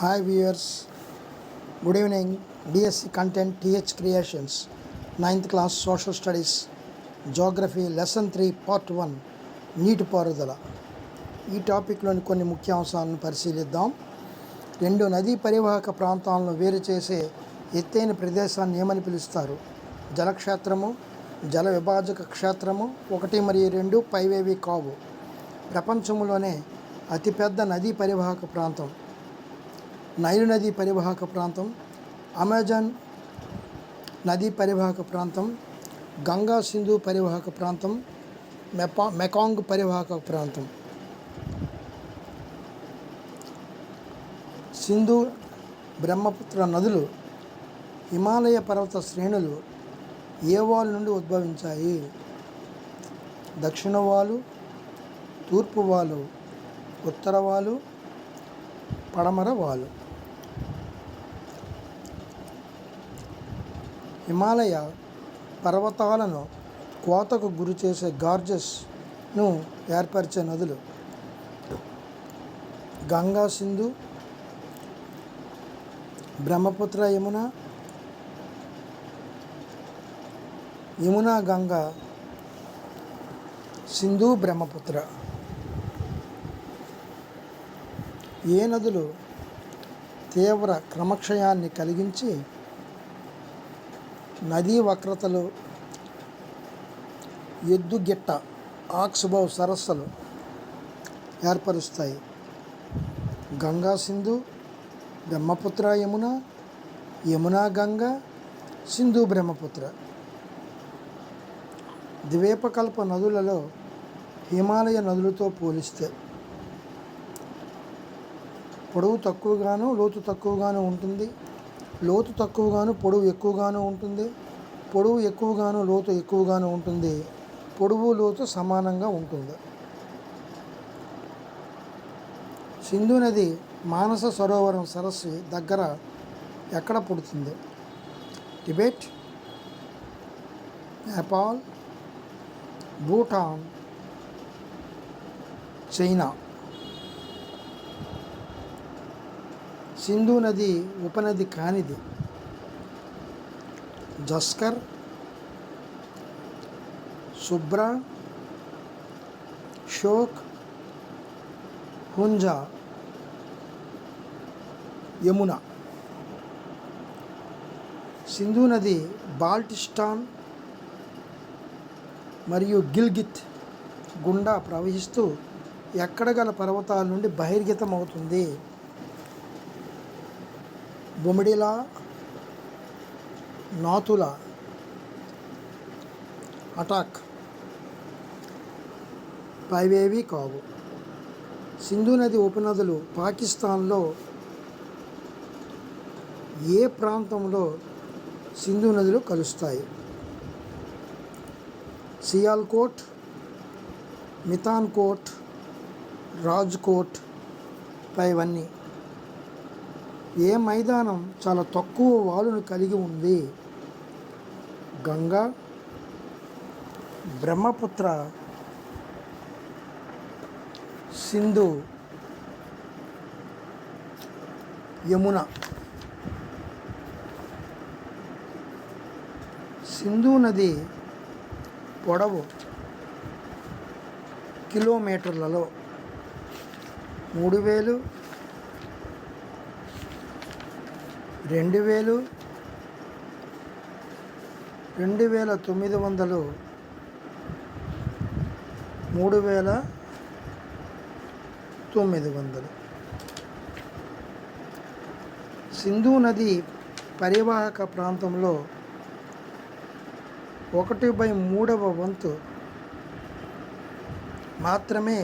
Hi viewers, good evening. DSC Content TH Creations, 9th class Social Studies, Geography Lesson 3 Part 1 నీటి పారుదల. ఈ టాపిక్లోని కొన్ని ముఖ్యాంశాలను పరిశీలిద్దాం. 2 నదీ పరివాహక ప్రాంతాలను వేరు చేసే ఎత్తైన ప్రదేశాన్ని ఏమని పిలుస్తారు? జలక్షేత్రము, జల విభాజక క్షేత్రము. 1 మరియు 2 పైవేవి కావు. ప్రపంచంలోనే అతిపెద్ద నదీ పరివాహక ప్రాంతం నైలు నదీ పరివాహక ప్రాంతం, అమెజాన్ నదీ పరివాహక ప్రాంతం, గంగా సింధు పరివాహక ప్రాంతం, మెకాంగ్ పరివాహక ప్రాంతం. సింధు బ్రహ్మపుత్ర నదులు హిమాలయ పర్వత శ్రేణులు ఏ వాలు నుండి ఉద్భవించాయి? దక్షిణ వాలు, తూర్పు వాలు, ఉత్తర వాలు, పడమర వాలు. హిమాలయ పర్వతాలను కోతకు గురి చేసే గార్జెస్ను ఏర్పరిచే నదులు గంగా సింధు, బ్రహ్మపుత్ర యమున, యమున గంగా, సింధు బ్రహ్మపుత్ర. ఏ నదులు తీవ్ర క్రమక్షయాన్ని కలిగించి నదీ వక్రతలు, ఎద్దుగిట్ట, ఆక్స్బౌ సరస్సులు ఏర్పరుస్తాయి? గంగా సింధు, బ్రహ్మపుత్ర యమున, యమునా గంగా, సింధు బ్రహ్మపుత్ర. ద్వీపకల్ప నదులలో హిమాలయ నదులతో పోలిస్తే పొడవు తక్కువగాను లోతు తక్కువగాను ఉంటుంది. లోతు తక్కువగాను పొడవు ఎక్కువగాను ఉంటుంది. పొడవు ఎక్కువగాను లోతు ఎక్కువగాను ఉంటుంది. పొడవు లోతు సమానంగా ఉంటుంది. సింధు నది మానస సరోవరం సరస్సు దగ్గర ఎక్కడ పుడుతుంది? Tibet, Nepal, Bhutan, China. సింధు నది ఉపనది కానిది? జస్కర్, శుభ్ర, షోక్, హుంజా, యమున. సింధు నది బాల్టిస్టాన్ మరియు గిల్గిత్ గుండా ప్రవహిస్తూ ఎక్కడ గల పర్వతాల నుండి బహిర్గతమవుతుంది? బొమిడిలా, నాతులా, అటాక్. పైవేవి కావు. సింధు నది ఉపనదులు పాకిస్తాన్లో ఏ ప్రాంతంలో సింధు నదులు కలుస్తాయి? సియాల్కోట్, మితాన్కోట్, రాజ్కోట్. పైవన్నీ. ఏ మైదానం చాలా తక్కువ వాలును కలిగి ఉంది? గంగా, బ్రహ్మపుత్ర, సింధు, యమున. సింధు నది పొడవు కిలోమీటర్లలో 3000, 2000, 2900, 3900. సింధు నది పరివాహక ప్రాంతంలో 1/3వ వంతు మాత్రమే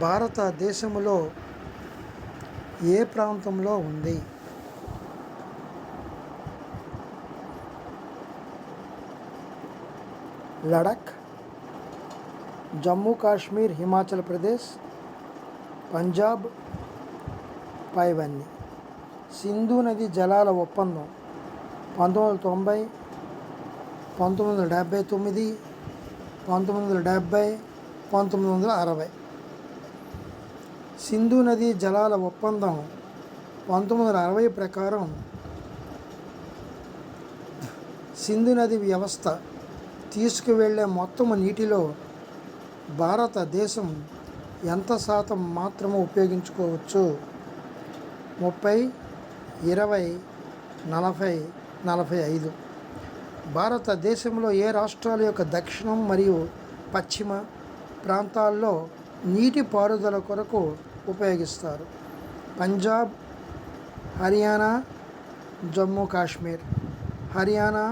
భారతదేశంలో ఏ ప్రాంతంలో ఉంది? లడఖ్, జమ్మూ కాశ్మీర్, హిమాచల్ ప్రదేశ్, పంజాబ్. పైవన్నీ. సింధు నది జలాల ఒప్పందం 1990, 1979, 1970, 1960. సింధు నదీ జలాల ఒప్పందం 1960 ప్రకారం సింధు నది వ్యవస్థ తీసుకువెళ్ళే మొత్తం నీటిలో భారతదేశం ఎంత శాతం మాత్రమే ఉపయోగించుకోవచ్చు? 30, 20, 40, 45. భారతదేశంలో ఏ రాష్ట్రాల యొక్క దక్షిణం మరియు పశ్చిమ ప్రాంతాల్లో నీటిపారుదల కొరకు ఉపయోగిస్తారు? పంజాబ్, హర్యానా, జమ్మూ కాశ్మీర్. హర్యానా,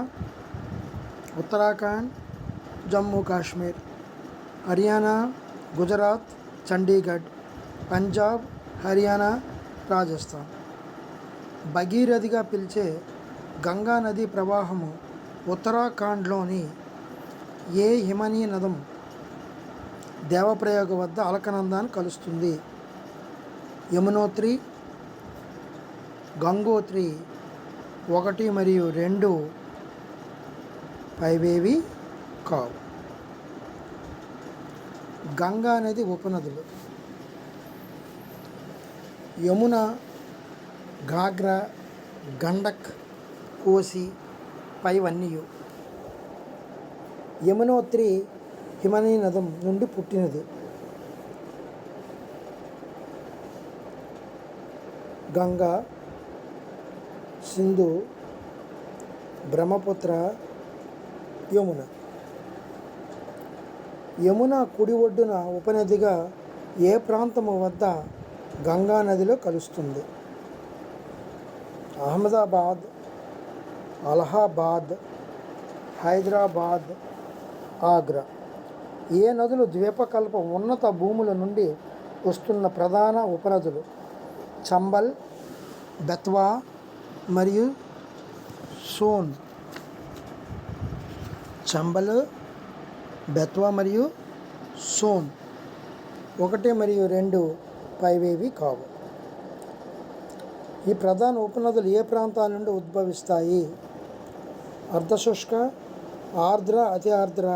ఉత్తరాఖండ్, జమ్మూ కాశ్మీర్. హర్యానా, గుజరాత్, చండీగఢ్. పంజాబ్, హర్యానా, రాజస్థాన్. భగీరథిగా పిలిచే గంగా నదీ ప్రవాహము ఉత్తరాఖండ్లోని ఏ హిమనీ నదం దేవప్రయాగ వద్ద అలకనందాన్ని కలుస్తుంది? యమునోత్రి, గంగోత్రి 1 మరియు 2 పైవేవి కావు. గంగా నది ఉపనదులు: యమున, ఘాగ్రా, గండక్, కోసి పైవన్నీయు. యమునోత్రి హిమనీ నదం నుండి పుట్టినది. గంగా, సింధు, బ్రహ్మపుత్ర, యమున. యమున కుడి ఒడ్డున ఉపనదిగా ఏ ప్రాంతము వద్ద గంగా నదిలో కలుస్తుంది? అహ్మదాబాద్, అలహాబాద్, హైదరాబాద్, ఆగ్రా. ఏ నదులు ద్వీపకల్ప ఉన్నత భూముల నుండి వస్తున్న ప్రధాన ఉపనదులు? చంబల్, బెత్వా మరియు సోన్. చంబల్, బెత్వా మరియు సోన్ 1 మరియు 2 పైవేవి కావు. ఈ ప్రధాన ఉపనదులు ఏ ప్రాంతాల నుండి ఉద్భవిస్తాయి? అర్ధశుష్క, ఆర్ద్ర, అతి ఆర్ద్ర,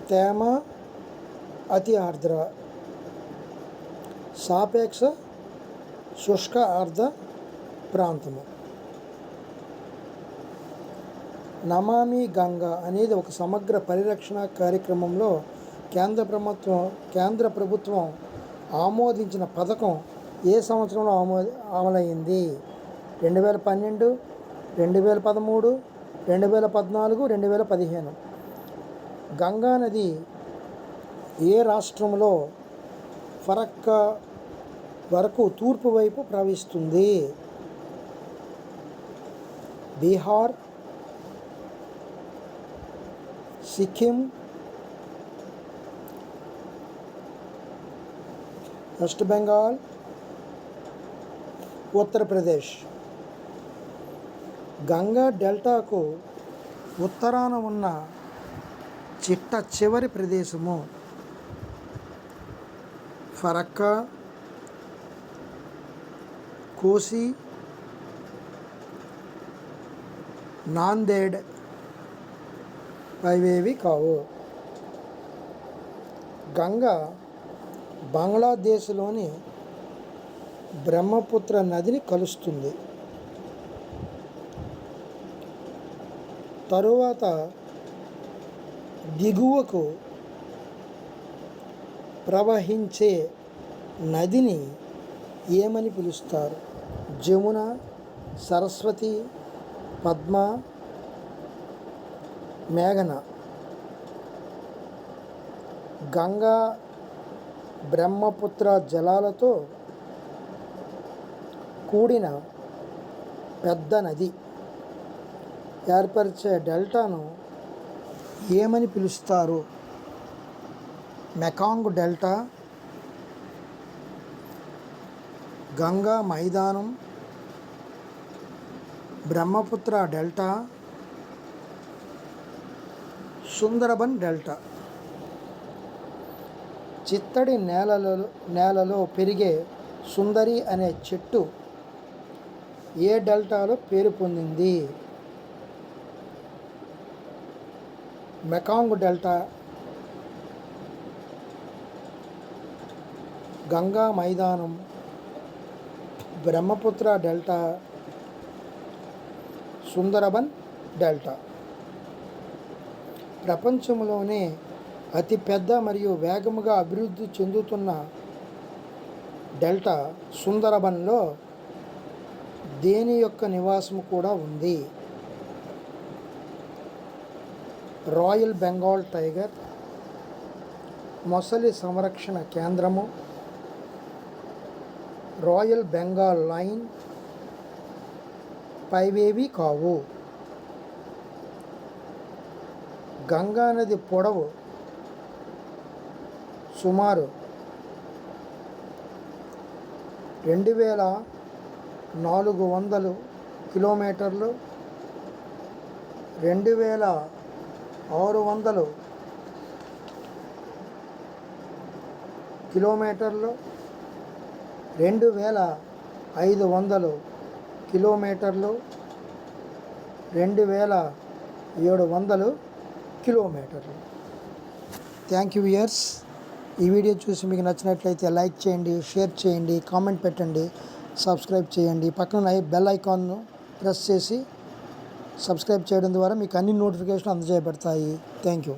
తేమ, అతి ఆర్ద్ర, సాపేక్ష శుష్క ఆర్ద్ర ప్రాంతము. నమామి గంగా అనేది ఒక సమగ్ర పరిరక్షణ కార్యక్రమంలో కేంద్ర ప్రభుత్వం ఆమోదించిన పథకం ఏ సంవత్సరంలో అమలైంది? 2012, 2013, 2014, 2015. గంగా నది ఏ రాష్ట్రంలో ఫరక్కా వరకు తూర్పు వైపు ప్రవహిస్తుంది? బీహార్, సిక్కిం, వెస్ట్ బెంగాల్, ఉత్తరప్రదేశ్. గంగా డెల్టాకు ఉత్తరాన ఉన్న చిట్ట చివరి ప్రదేశము ఫరక్కా, కోసి, నాందేడ్ పైవేవి కావు. గంగా బంగ్లాదేశ్లోని బ్రహ్మపుత్ర నదిని కలుస్తుంది. తరువాత దిగువకు ప్రవహించే నదిని ఏమని పిలుస్తారు? జమున, సరస్వతి, పద్మ, మేఘన. గంగా బ్రహ్మపుత్ర జలాలతో కూడిన పెద్ద నది ఏర్పరిచే డెల్టాను ఏమని పిలుస్తారు? మెకాంగ్ డెల్టా, గంగా మైదానం, బ్రహ్మపుత్ర డెల్టా, సుందరబన్ డెల్టా. చిత్తడి నేలలో పెరిగే సుందరి అనే చెట్టు ఏ డెల్టాలో పేరు పొందింది? మెకాంగ్ డెల్టా, గంగా మైదానం, బ్రహ్మపుత్ర డెల్టా, సుందరబన్ డెల్టా. ప్రపంచంలోనే అతిపెద్ద మరియు వేగముగా అభివృద్ధి చెందుతున్న డెల్టా సుందరబన్లో దేని యొక్క నివాసం కూడా ఉంది? రాయల్ బెంగాల్ టైగర్, మొసలి సంరక్షణ కేంద్రము, రాయల్ బెంగాల్ లయన్, పైవేవి కావు. గంగా నది పొడవు సుమారు 2400 కిలోమీటర్లు, 2600 కిలోమీటర్లు, 2500 కిలోమీటర్లు, 2700 కిలోమీటర్లు. Thank you viewers. ఈ వీడియో చూసి మీకు నచ్చినట్లయితే లైక్ చేయండి, షేర్ చేయండి, కామెంట్ పెట్టండి, సబ్స్క్రైబ్ చేయండి. పక్కన బెల్ ఐకాన్ను ప్రెస్ చేసి సబ్స్క్రైబ్ చేయడం ద్వారా మీకు అన్ని నోటిఫికేషన్లు అందజేయబడతాయి. Thank you.